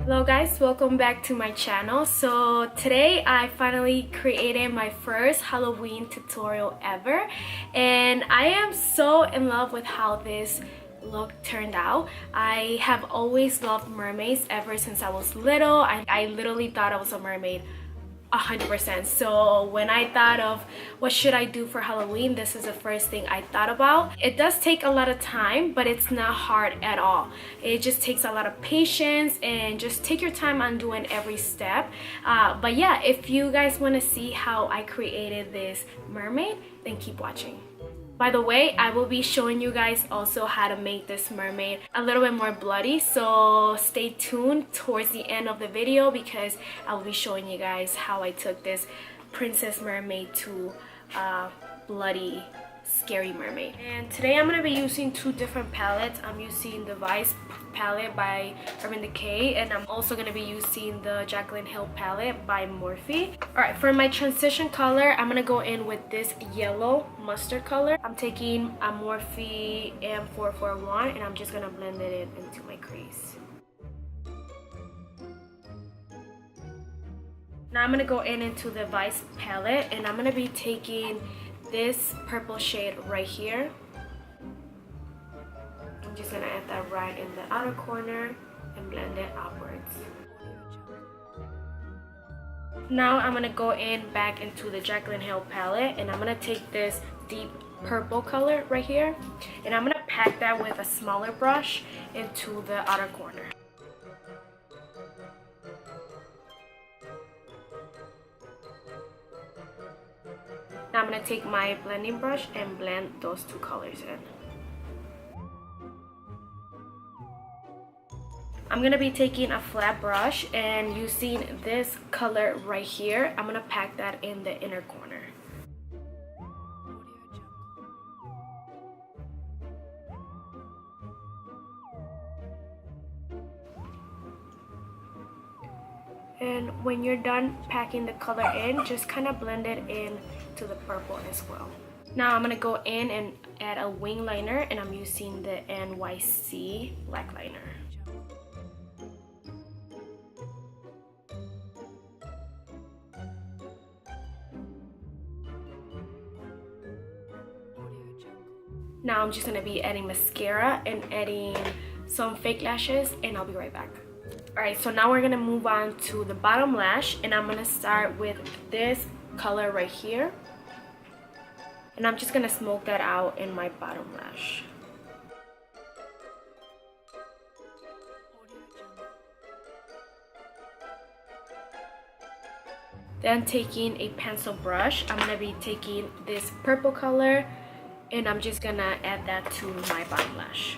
Hello guys, welcome back to my channel. So today I finally created my first Halloween tutorial ever, and I am so in love with how this look turned out. I have always loved mermaids ever since I was little. I literally thought I was a mermaid 100%. So when I thought of what should I do for Halloween, this is the first thing I thought about. It does take a lot of time, but it's not hard at all. It just takes a lot of patience and just take your time on doing every step. But yeah, if you guys want to see how I created this mermaid, then keep watching. By the way, I will be showing you guys also how to make this mermaid a little bit more bloody, so stay tuned towards the end of the video because I will be showing you guys how I took this princess mermaid to a bloody, scary mermaid. And today I'm going to be using two different palettes. I'm using the Vice palette by Urban Decay, and I'm also going to be using the Jaclyn Hill palette by Morphe. Alright, for my transition color, I'm going to go in with this yellow mustard color. I'm taking a Morphe M441 and I'm just going to blend it into my crease. Now I'm going to go into the Vice palette and I'm going to be taking this purple shade right here. I'm just gonna add that right in the outer corner and blend it upwards. Now I'm gonna go back into the Jaclyn Hill palette and I'm gonna take this deep purple color right here and I'm gonna pack that with a smaller brush into the outer corner. Now I'm going to take my blending brush and blend those two colors in. I'm going to be taking a flat brush and using this color right here, I'm going to pack that in the inner corner. And when you're done packing the color in, just kind of blend it in to the purple as well. Now I'm going to go in and add a wing liner and I'm using the NYC black liner. Now I'm just going to be adding mascara and adding some fake lashes and I'll be right back. Alright, so now we're going to move on to the bottom lash and I'm going to start with this color right here. And I'm just going to smoke that out in my bottom lash. Then taking a pencil brush, I'm going to be taking this purple color and I'm just going to add that to my bottom lash.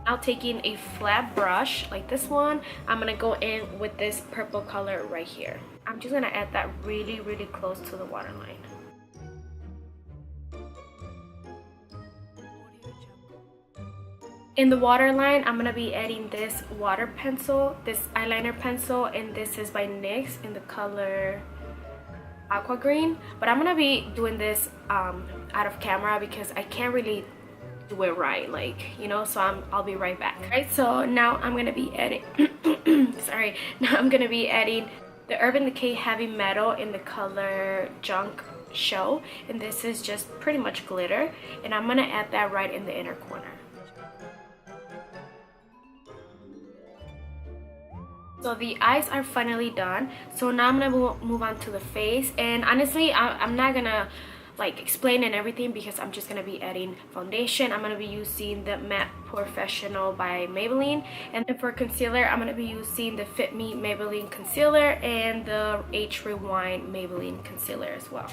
Now taking a flat brush like this one, I'm going to go in with this purple color right here. I'm just going to add that really close to the waterline. In the waterline, I'm going to be adding this water pencil, this eyeliner pencil, and this is by NYX in the color aqua green. But I'm going to be doing this out of camera because I can't really do it right, like, you know, so I'll be right back. Right, so now I'm gonna be adding now I'm gonna be adding the Urban Decay Heavy Metal in the color Junkshow, and this is just pretty much glitter, and I'm gonna add that right in the inner corner. So the eyes are finally done, so now I'm gonna move on to the face, and honestly I'm not gonna like explain and everything because I'm just gonna be adding foundation. I'm gonna be using the Matte Professional by Maybelline, and for concealer I'm gonna be using the Fit Me Maybelline concealer and the H Rewind Maybelline concealer as well.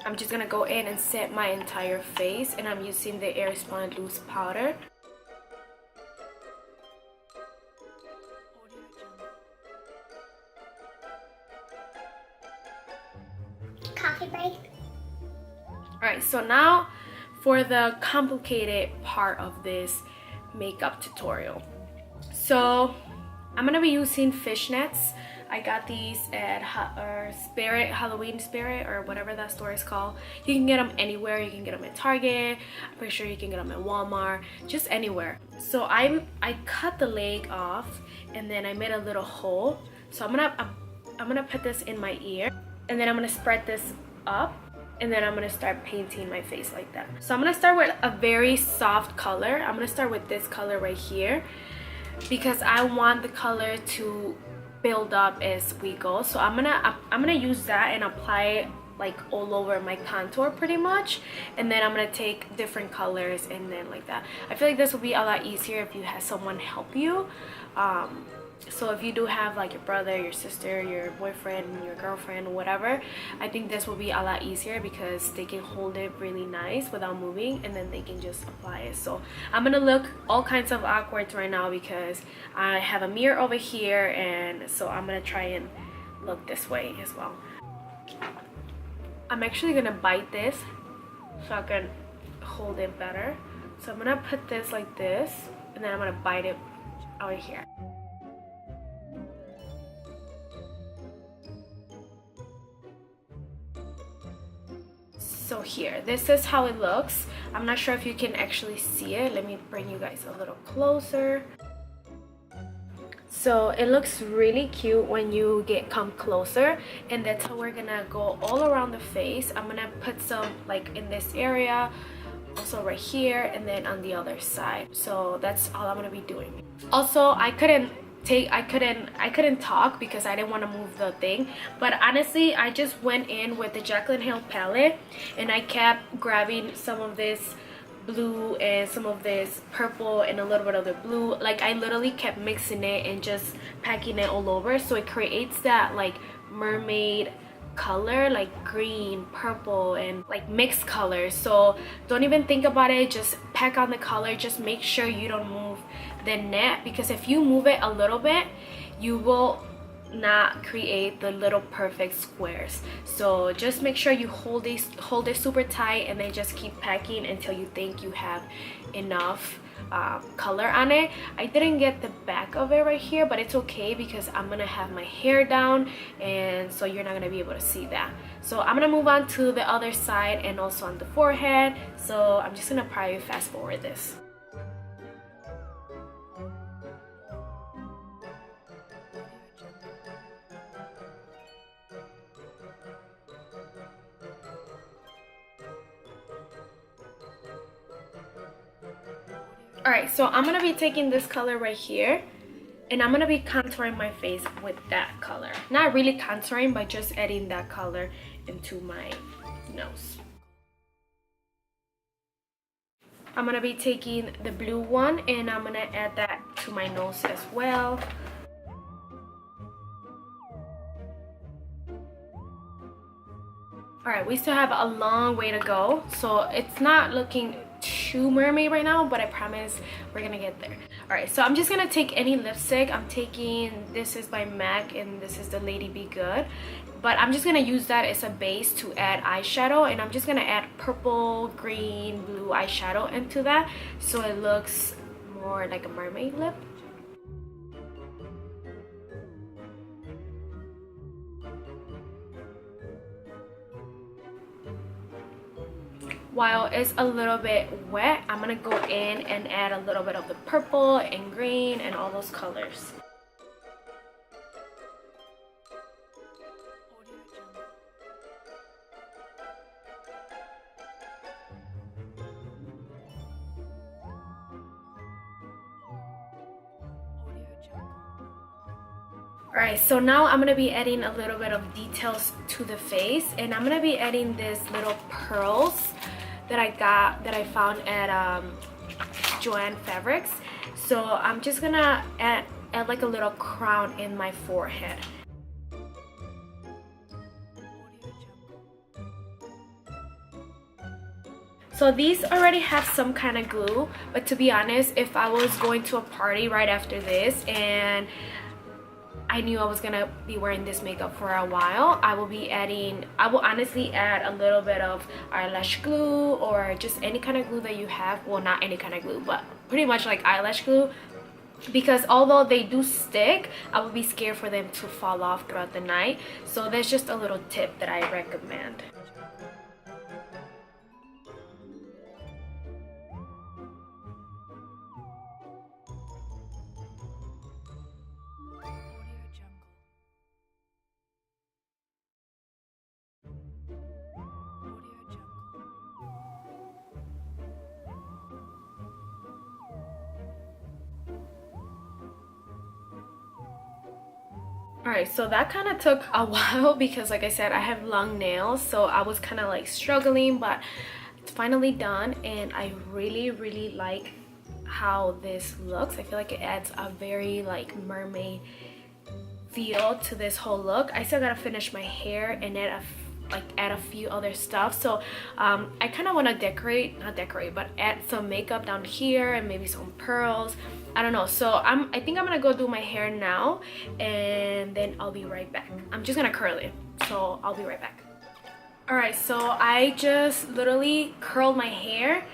I'm just gonna go in and set my entire face, and I'm using the Airspun loose powder. Coffee break. Alright, so now for the complicated part of this makeup tutorial. So I'm gonna be using fishnets. I got these at Halloween Spirit, or whatever that store is called. You can get them anywhere. You can get them at Target. I'm pretty sure you can get them at Walmart, just anywhere. So I cut the leg off, and then I made a little hole. So I'm gonna put this in my ear, and then I'm gonna spread this up, and then I'm gonna start painting my face like that. So I'm gonna start with a very soft color. I'm gonna start with this color right here, because I want the color to build up as we go. So I'm gonna use that and apply it like all over my contour pretty much, and then I'm gonna take different colors and then like that. I feel like this will be a lot easier if you have someone help you. So if you do have like your brother, your sister, your boyfriend, your girlfriend, whatever, I think this will be a lot easier because they can hold it really nice without moving, and then they can just apply it. So I'm gonna look all kinds of awkward right now because I have a mirror over here, and so I'm gonna try and look this way as well. I'm actually gonna bite this so I can hold it better. So I'm gonna put this like this, and then I'm gonna bite it over here. So here, this is how it looks. I'm not sure if you can actually see it. Let me bring you guys a little closer. So it looks really cute when you come closer, and that's how we're gonna go all around the face. I'm gonna put some like in this area, also right here, and then on the other side. So that's all I'm gonna be doing. Also, I couldn't talk because I didn't want to move the thing, but honestly I just went in with the Jaclyn Hill palette, and I kept grabbing some of this blue and some of this purple and a little bit of the blue. Like I literally kept mixing it and just packing it all over, so it creates that like mermaid color, like green, purple, and like mixed colors. So don't even think about it, just pack on the color. Just make sure you don't move the net, because if you move it a little bit, you will not create the little perfect squares. So just make sure you hold it super tight, and then just keep packing until you think you have enough color on it. I didn't get the back of it right here, but it's okay because I'm gonna have my hair down, and so you're not gonna be able to see that. So I'm gonna move on to the other side and also on the forehead. So I'm just gonna probably fast forward this. Alright, so I'm gonna be taking this color right here, and I'm gonna be contouring my face with that color. Not really contouring, but just adding that color into my nose. I'm gonna be taking the blue one, and I'm gonna add that to my nose as well. Alright, we still have a long way to go, so it's not looking too mermaid right now, but I promise we're gonna get there. Alright, so I'm just gonna take any lipstick. I'm taking, this is by MAC, and this is the Lady Be Good, but I'm just gonna use that as a base to add eyeshadow, and I'm just gonna add purple, green, blue eyeshadow into that so it looks more like a mermaid lip. While it's a little bit wet, I'm gonna go in and add a little bit of the purple and green and all those colors. Alright, so now I'm gonna be adding a little bit of details to the face, and I'm gonna be adding these little pearls that I found at Joan Fabrics. So I'm just gonna add like a little crown in my forehead. So these already have some kind of glue, but to be honest, if I was going to a party right after this and I knew I was gonna be wearing this makeup for a while, I will honestly add a little bit of eyelash glue or just any kind of glue that you have. Well, not any kind of glue, but pretty much like eyelash glue, because although they do stick, I would be scared for them to fall off throughout the night. So that's just a little tip that I recommend. Alright, so that kind of took a while because like I said, I have long nails, so I was kind of like struggling, but it's finally done and I really like how this looks. I feel like it adds a very like mermaid feel to this whole look. I still gotta finish my hair and add a few other stuff, so I kind of want to not decorate, but add some makeup down here and maybe some pearls. I don't know. So I think I'm gonna go do my hair now and then I'll be right back. I'm just gonna curl it, so I'll be right back. Alright, so I just literally curled my hair.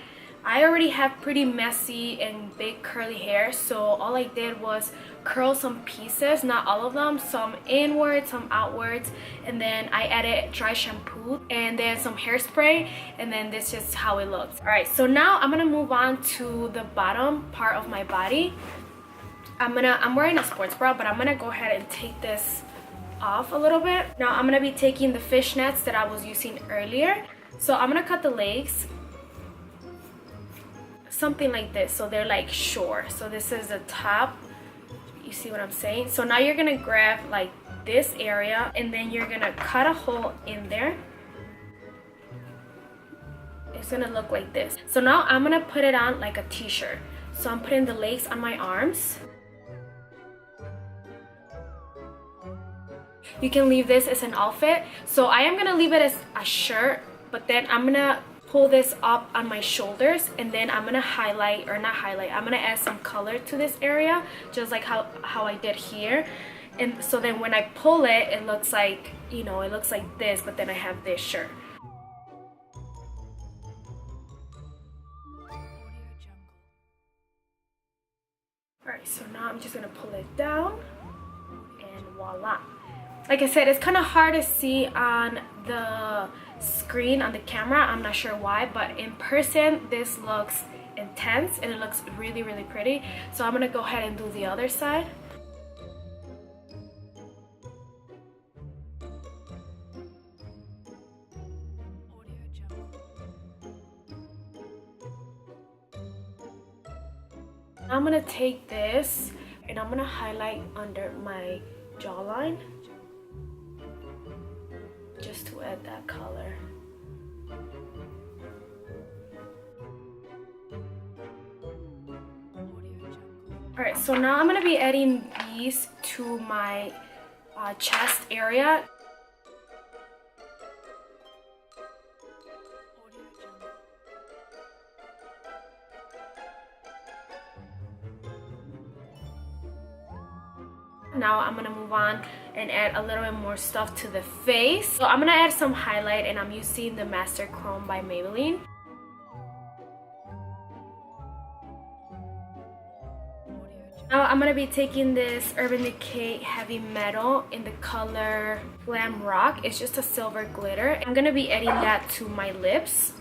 I already have pretty messy and big curly hair, so all I did was curl some pieces, not all of them, some inwards, some outwards, and then I added dry shampoo and then some hairspray, and then this is how it looks. All right, so now I'm gonna move on to the bottom part of my body. I'm wearing a sports bra, but I'm gonna go ahead and take this off a little bit. Now I'm gonna be taking the fishnets that I was using earlier, so I'm gonna cut the legs something like this, so they're like short. So this is the top, you see what I'm saying? So now you're gonna grab like this area and then you're gonna cut a hole in there. It's gonna look like this. So now I'm gonna put it on like a t-shirt. So I'm putting the lace on my arms. You can leave this as an outfit. So I am gonna leave it as a shirt, but then I'm gonna pull this up on my shoulders and then I'm gonna highlight, or not highlight, I'm gonna add some color to this area, just like how I did here. And so then when I pull it, it looks like, you know, it looks like this, but then I have this shirt. Alright, so now I'm just gonna pull it down and voila. Like I said, it's kind of hard to see on the screen, on the camera. I'm not sure why, but in person this looks intense and it looks really pretty. So I'm gonna go ahead and do the other side. I'm gonna take this and I'm gonna highlight under my jawline just to add that color. Alright, so now I'm gonna be adding these to my chest area. Now I'm gonna move on and add a little bit more stuff to the face. So I'm gonna add some highlight and I'm using the Master Chrome by Maybelline. Now I'm gonna be taking this Urban Decay Heavy Metal in the color Glamrock. It's just a silver glitter. I'm gonna be adding that to my lips.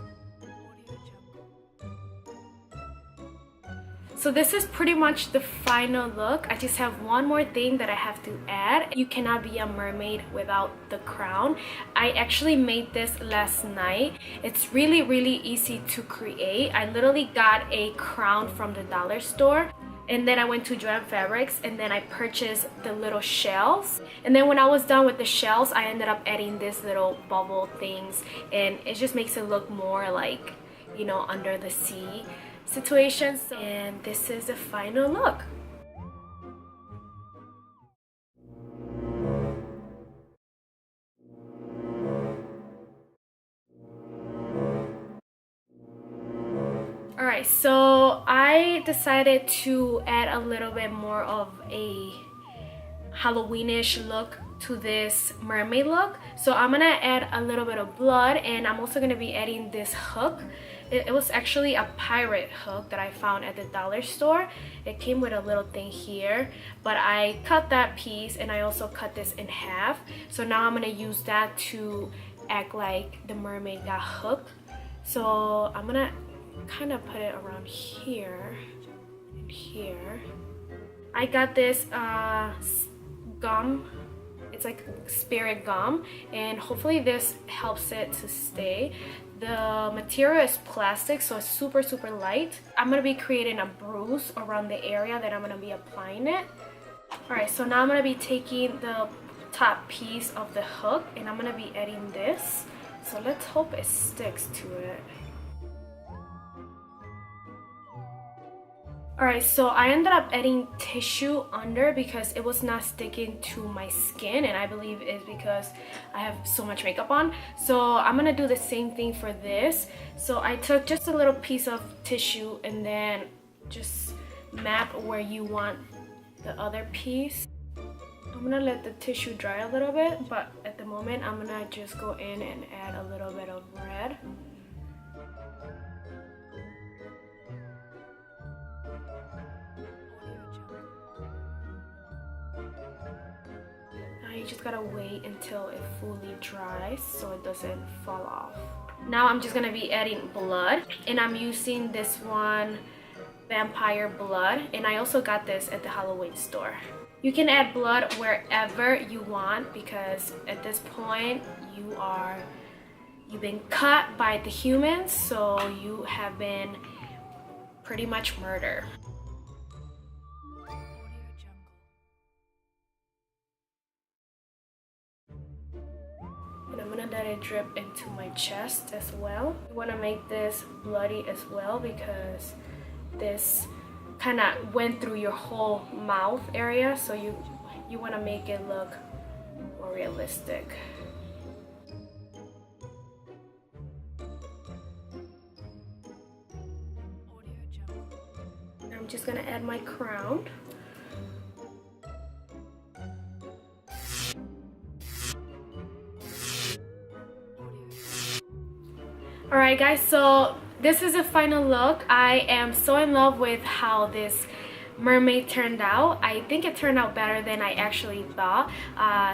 So this is pretty much the final look. I just have one more thing that I have to add. You cannot be a mermaid without the crown. I actually made this last night. It's really easy to create. I literally got a crown from the dollar store. And then I went to Joan Fabrics and then I purchased the little shells. And then when I was done with the shells, I ended up adding these little bubble things. And it just makes it look more like, you know, under the sea situations. And this is the final look. Alright, so I decided to add a little bit more of a Halloweenish look to this mermaid look. So I'm gonna add a little bit of blood, and I'm also gonna be adding this hook. It was actually a pirate hook that I found at the dollar store. It came with a little thing here, but I cut that piece and I also cut this in half. So now I'm gonna use that to act like the mermaid got hooked. So I'm gonna kind of put it around here and here. I got this gum. It's like spirit gum, and hopefully this helps it to stay. The material is plastic, so it's super light. I'm gonna be creating a bruise around the area that I'm gonna be applying it. Alright, so now I'm gonna be taking the top piece of the hook and I'm gonna be adding this. So let's hope it sticks to it. Alright, so I ended up adding tissue under because it was not sticking to my skin, and I believe it's because I have so much makeup on. So I'm gonna do the same thing for this. So I took just a little piece of tissue and then just map where you want the other piece. I'm gonna let the tissue dry a little bit, but at the moment I'm gonna just go in and add a little bit of red. You just gotta wait until it fully dries so it doesn't fall off. Now I'm just gonna be adding blood, and I'm using this one vampire blood, and I also got this at the Halloween store. You can add blood wherever you want because at this point you've been cut by the humans, so you have been pretty much murdered. And I'm gonna let it drip into my chest as well. You wanna make this bloody as well because this kind of went through your whole mouth area, so you wanna make it look more realistic. I'm just gonna add my crown. Alright guys, so this is the final look. I am so in love with how this mermaid turned out. I think it turned out better than I actually thought.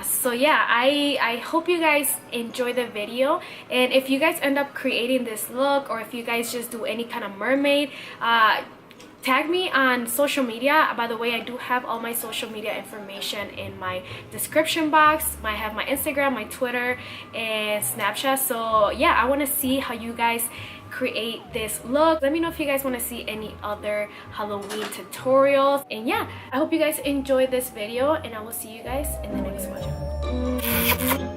So yeah, I hope you guys enjoy the video, and if you guys end up creating this look, or if you guys just do any kind of mermaid, tag me on social media. By the way, I do have all my social media information in my description box. I have my Instagram, my Twitter, and Snapchat. So yeah, I want to see how you guys create this look. Let me know if you guys want to see any other Halloween tutorials. And yeah, I hope you guys enjoyed this video, and I will see you guys in the next one.